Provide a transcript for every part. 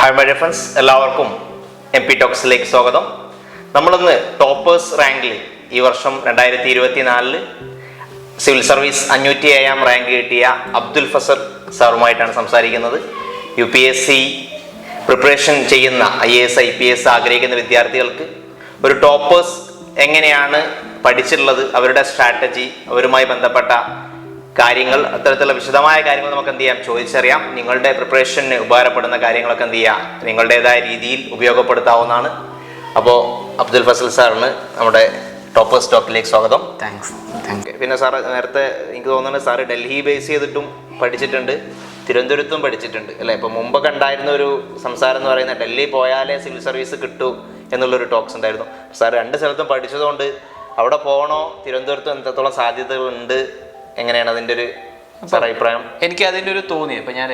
Hi my dear friends, എല്ലാവർക്കും MP ടോക്സിലേക്ക് സ്വാഗതം. നമ്മളിന്ന് ടോപ്പേഴ്സ് റാങ്കിൽ ഈ വർഷം 2024 സിവിൽ സർവീസ് 507 റാങ്ക് കിട്ടിയ അബ്ദുൽ ഫസൽ സാറുമായിട്ടാണ് സംസാരിക്കുന്നത്. UPSC പ്രിപ്പറേഷൻ ചെയ്യുന്ന IAS IPS ആഗ്രഹിക്കുന്ന വിദ്യാർത്ഥികൾക്ക് ഒരു ടോപ്പേഴ്സ് എങ്ങനെയാണ് പഠിച്ചിട്ടുള്ളത്, അവരുടെ സ്ട്രാറ്റജി, അവരുമായി ബന്ധപ്പെട്ട കാര്യങ്ങൾ, അത്തരത്തിലുള്ള വിശദമായ കാര്യങ്ങൾ നമുക്ക് എന്ത് ചെയ്യാം, ചോദിച്ചറിയാം. നിങ്ങളുടെ പ്രിപ്പറേഷന് ഉപകാരപ്പെടുന്ന കാര്യങ്ങളൊക്കെ എന്ത് ചെയ്യാം, നിങ്ങളുടേതായ രീതിയിൽ ഉപയോഗപ്പെടുത്താവുന്നതാണ്. അപ്പോൾ അബ്ദുൽ ഫസൽ സാറിന് നമ്മുടെ ടോപ്പേഴ്സ് ടോക്കിലേക്ക് സ്വാഗതം. താങ്ക്സ്. പിന്നെ സാറ് നേരത്തെ എനിക്ക് തോന്നുന്നത് സാറ് ഡൽഹി ബേസ് ചെയ്തിട്ടും പഠിച്ചിട്ടുണ്ട്, തിരുവനന്തപുരത്തും പഠിച്ചിട്ടുണ്ട് അല്ലേ? ഇപ്പം മുമ്പൊക്കെ ഉണ്ടായിരുന്ന ഒരു സംസാരം എന്ന് പറയുന്നത് ഡൽഹി പോയാലേ സിവിൽ സർവീസ് കിട്ടൂ എന്നുള്ളൊരു ടോക്സ് ഉണ്ടായിരുന്നു. സാർ രണ്ട് സ്ഥലത്തും പഠിച്ചതുകൊണ്ട് അവിടെ പോകണോ, തിരുവനന്തപുരത്തും എത്രത്തോളം സാധ്യതകളുണ്ട്, എങ്ങനെയാണ് അതിൻ്റെ ഒരു അഭിപ്രായം? എനിക്ക് അതിൻ്റെ ഒരു തോന്നി. ഇപ്പം ഞാൻ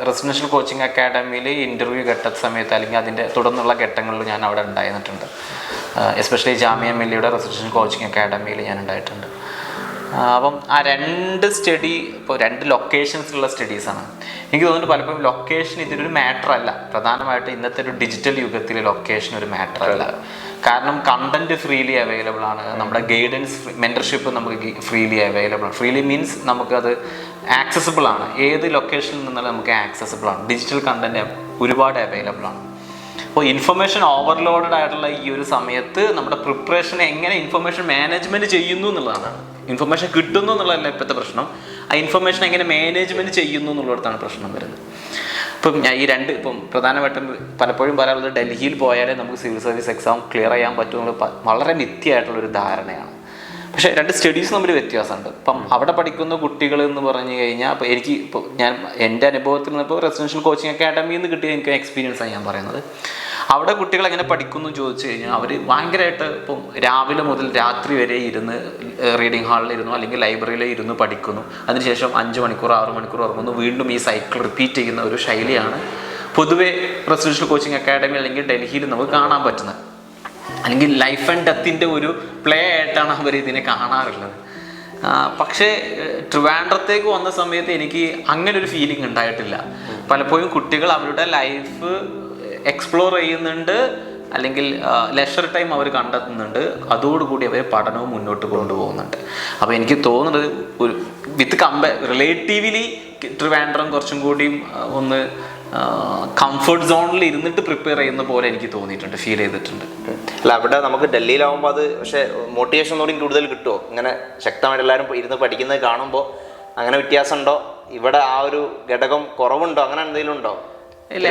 റെസിഡൻഷ്യൽ കോച്ചിങ് അക്കാഡമിയിൽ ഇൻ്റർവ്യൂ ഘട്ട സമയത്ത് അല്ലെങ്കിൽ അതിൻ്റെ തുടർന്നുള്ള ഘട്ടങ്ങളിൽ ഞാൻ അവിടെ ഉണ്ടായിരുന്നിട്ടുണ്ട്. എസ്പെഷ്യലി ജാമിയ മില്ലിയുടെ റെസിഡൻഷ്യൽ കോച്ചിങ് അക്കാഡമിയിൽ ഞാൻ ഉണ്ടായിട്ടുണ്ട്. അപ്പം ആ രണ്ട് സ്റ്റഡി ഇപ്പോൾ രണ്ട് ലൊക്കേഷൻസിലുള്ള സ്റ്റഡീസാണ്. എനിക്ക് തോന്നുന്നു പലപ്പോഴും ലൊക്കേഷൻ ഇതിനൊരു മാറ്റർ അല്ല. പ്രധാനമായിട്ട് ഇന്നത്തെ ഒരു ഡിജിറ്റൽ യുഗത്തിൽ ലൊക്കേഷൻ ഒരു മാറ്റർ അല്ല. കാരണം കണ്ടന്റ് ഫ്രീലി അവൈലബിൾ ആണ്, നമ്മുടെ ഗൈഡൻസ് മെൻറ്റർഷിപ്പ് നമുക്ക് ഫ്രീലി അവൈലബിൾ ആണ്. ഫ്രീലി മീൻസ് നമുക്കത് ആക്സസിബിൾ ആണ്, ഏത് ലൊക്കേഷനിൽ നിന്നാലും നമുക്ക് ആക്സസിബിൾ ആണ്. ഡിജിറ്റൽ കണ്ടന്റ് ഒരുപാട് അവൈലബിൾ ആണ്. അപ്പോൾ ഇൻഫർമേഷൻ ഓവർലോഡഡ് ആയിട്ടുള്ള ഈ ഒരു സമയത്ത് നമ്മുടെ പ്രിപ്പറേഷൻ എങ്ങനെ ഇൻഫർമേഷൻ മാനേജ്മെൻറ്റ് ചെയ്യുന്നു എന്നുള്ളതാണ്. ഇൻഫർമേഷൻ കിട്ടുന്നു എന്നുള്ളതല്ല ഇപ്പോഴത്തെ പ്രശ്നം, ആ ഇൻഫർമേഷൻ എങ്ങനെ മാനേജ്മെൻറ്റ് ചെയ്യുന്നു എന്നുള്ളിടത്താണ് പ്രശ്നം വരുന്നത്. ഇപ്പം ഞാൻ ഈ രണ്ട് ഇപ്പം പ്രധാനമായിട്ടും പലപ്പോഴും പറയാനുള്ളത് ഡൽഹിയിൽ പോയാലേ നമുക്ക് സിവിൽ സർവീസ് എക്സാം ക്ലിയർ ചെയ്യാൻ പറ്റുമെന്നുള്ള വളരെ മിഥ്യയായിട്ടുള്ളൊരു ധാരണയാണ്. പക്ഷേ രണ്ട് സ്റ്റഡീസ് തമ്മിൽ വ്യത്യാസമുണ്ട്. ഇപ്പം അവിടെ പഠിക്കുന്ന കുട്ടികൾ എന്ന് പറഞ്ഞു കഴിഞ്ഞാൽ ഇപ്പോൾ ഞാൻ എൻ്റെ അനുഭവത്തിൽ നിന്ന് ഇപ്പോൾ റെസിഡൻഷ്യൽ കോച്ചിങ് അക്കാഡമിയിൽ നിന്ന് കിട്ടിയ എനിക്ക് എക്സ്പീരിയൻസാണ് ഞാൻ പറയുന്നത്. അവിടെ കുട്ടികൾ എങ്ങനെ പഠിക്കുന്നു എന്ന് ചോദിച്ചു കഴിഞ്ഞാൽ അവർ ഭയങ്കരമായിട്ട് ഇപ്പം രാവിലെ മുതൽ രാത്രി വരെ ഇരുന്ന് റീഡിങ് ഹാളിൽ ഇരുന്നു അല്ലെങ്കിൽ ലൈബ്രറിയിൽ ഇരുന്ന് പഠിക്കുന്നു. അതിനുശേഷം 5 മണിക്കൂർ 6 മണിക്കൂർ ഉറങ്ങുന്നു. വീണ്ടും ഈ സൈക്കിൾ റിപ്പീറ്റ് ചെയ്യുന്ന ഒരു ശൈലിയാണ് പൊതുവെ റെസിഡൻഷ്യൽ കോച്ചിങ് അക്കാഡമി അല്ലെങ്കിൽ ഡൽഹിയിൽ നമുക്ക് കാണാൻ പറ്റുന്നത്. അല്ലെങ്കിൽ ലൈഫ് ആൻഡ് ഡെത്തിൻ്റെ ഒരു പ്ലേ ആയിട്ടാണ് അവർ ഇതിനെ കാണാറുള്ളത്. പക്ഷേ ട്രിവാൻഡ്രത്തേക്ക് വന്ന സമയത്ത് എനിക്ക് അങ്ങനെ ഒരു ഫീലിംഗ് ഉണ്ടായിട്ടില്ല. പലപ്പോഴും കുട്ടികൾ അവരുടെ ലൈഫ് എക്സ്പ്ലോർ ചെയ്യുന്നുണ്ട്, അല്ലെങ്കിൽ ലെഷർ ടൈം അവർ കണ്ടെത്തുന്നുണ്ട്, അതോടുകൂടി അവർ പഠനവും മുന്നോട്ട് കൊണ്ടുപോകുന്നുണ്ട്. അപ്പോൾ എനിക്ക് തോന്നുന്നത് ഒരു റിലേറ്റീവ്ലി ട്രിവാൻഡ്രം കുറച്ചും കൂടിയും ഒന്ന് കംഫർട്ട് സോണിൽ ഇരുന്നിട്ട് പ്രിപ്പയർ ചെയ്യുന്ന പോലെ എനിക്ക് തോന്നിയിട്ടുണ്ട്, ഫീൽ ചെയ്തിട്ടുണ്ട്. അല്ല, അവിടെ നമുക്ക് ഡൽഹിയിലാവുമ്പോൾ അത് പക്ഷേ മോട്ടിവേഷൻ കൂടി കൂടുതൽ കിട്ടുമോ? ഇങ്ങനെ ശക്തമായിട്ട് എല്ലാവരും ഇരുന്ന് പഠിക്കുന്നത് കാണുമ്പോൾ അങ്ങനെ വ്യത്യാസമുണ്ടോ? ഇവിടെ ആ ഒരു ഘടകം കുറവുണ്ടോ? അങ്ങനെ എന്തെങ്കിലും ഉണ്ടോ? ഇല്ല,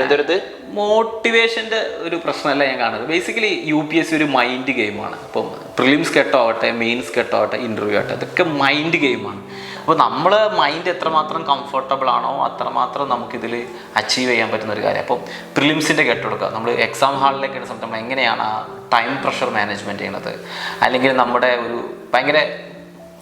മോട്ടിവേഷൻ്റെ ഒരു പ്രശ്നമല്ല ഞാൻ കാണുന്നത്. ബേസിക്കലി UPSC ഒരു മൈൻഡ് ഗെയിമാണ്. അപ്പം പ്രിലിംസ് കെട്ടാവട്ടെ, മെയിൻസ് കെട്ടാവട്ടെ, ഇൻ്റർവ്യൂ ആവട്ടെ, ഇതൊക്കെ മൈൻഡ് ഗെയിമാണ്. അപ്പോൾ നമ്മൾ മൈൻഡ് എത്രമാത്രം കംഫർട്ടബിൾ ആണോ അത്രമാത്രം നമുക്കിതിൽ അച്ചീവ് ചെയ്യാൻ പറ്റുന്ന ഒരു കാര്യം. അപ്പം പ്രിലിംസിൻ്റെ കെട്ടെടുക്കുക, നമ്മൾ എക്സാം ഹാളിലേക്ക് സമയത്ത് നമ്മൾ എങ്ങനെയാണ് ആ ടൈം പ്രഷർ മാനേജ്മെൻറ്റ് ചെയ്യണത്, അല്ലെങ്കിൽ നമ്മുടെ ഒരു ഭയങ്കര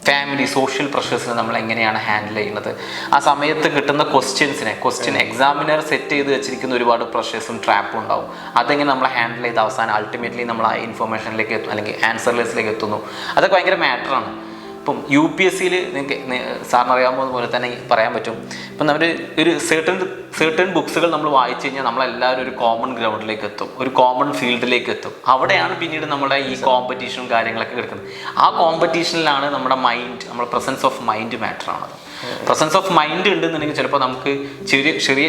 ഫാമിലി സോഷ്യൽ പ്രഷേഴ്സിനെ നമ്മൾ എങ്ങനെയാണ് ഹാൻഡിൽ ചെയ്യുന്നത്, ആ സമയത്ത് കിട്ടുന്ന ക്വസ്റ്റ്യൻ എക്സാമിനർ സെറ്റ് ചെയ്ത് വെച്ചിരിക്കുന്ന ഒരുപാട് പ്രഷേഴ്സും ട്രാപ്പും ഉണ്ടാവും. അതെങ്ങനെ നമ്മൾ ഹാൻഡിൽ ചെയ്ത് അവസാനം അൾട്ടിമേറ്റ്ലി നമ്മൾ ആ ഇൻഫർമേഷനിലേക്ക് എത്തും, അല്ലെങ്കിൽ ആൻസർലെസ്സിലേക്ക് എത്തുന്നു. അതൊക്കെ ഭയങ്കര മാറ്ററാണ്. ഇപ്പം UPSCയിൽ നിങ്ങൾക്ക് സാറിന് അറിയാവുന്നത് പോലെ തന്നെ പറയാൻ പറ്റും. ഇപ്പം നമ്മൾ ഒരു സെർട്ടൺ ബുക്സുകൾ നമ്മൾ വായിച്ചു കഴിഞ്ഞാൽ നമ്മളെല്ലാവരും ഒരു കോമൺ ഗ്രൗണ്ടിലേക്ക് എത്തും, ഒരു കോമൺ ഫീൽഡിലേക്ക് എത്തും. അവിടെയാണ് പിന്നീട് നമ്മുടെ ഈ കോമ്പറ്റീഷനും കാര്യങ്ങളൊക്കെ കിടക്കുന്നത്. ആ കോമ്പറ്റീഷനിലാണ് നമ്മുടെ പ്രസൻസ് ഓഫ് മൈൻഡ് മാറ്ററാണത്. പ്രസൻസ് ഓഫ് മൈൻഡ് ഉണ്ടെന്നുണ്ടെങ്കിൽ ചിലപ്പോൾ നമുക്ക് ചെറിയ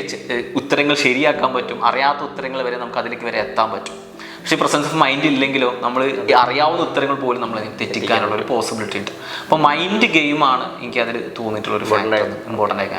ഉത്തരങ്ങൾ ശരിയാക്കാൻ പറ്റും, അറിയാത്ത ഉത്തരങ്ങൾ വരെ നമുക്ക് അതിലേക്ക് വരെ എത്താൻ പറ്റും. പക്ഷേ പ്രസൻസ് ഓഫ് മൈൻഡ് ഇല്ലെങ്കിലോ നമ്മൾ അറിയാവുന്ന ഉത്തരങ്ങൾ പോലും നമ്മൾ തെറ്റിക്കാനുള്ള ഒരു പോസിബിലിറ്റി ഉണ്ട്. അപ്പോൾ മൈൻഡ് ഗെയിമാണ് എനിക്ക് അതിൽ തോന്നിയിട്ടുള്ള ഒരു ഇമ്പോർട്ടൻ്റ് ആയ കാര്യം.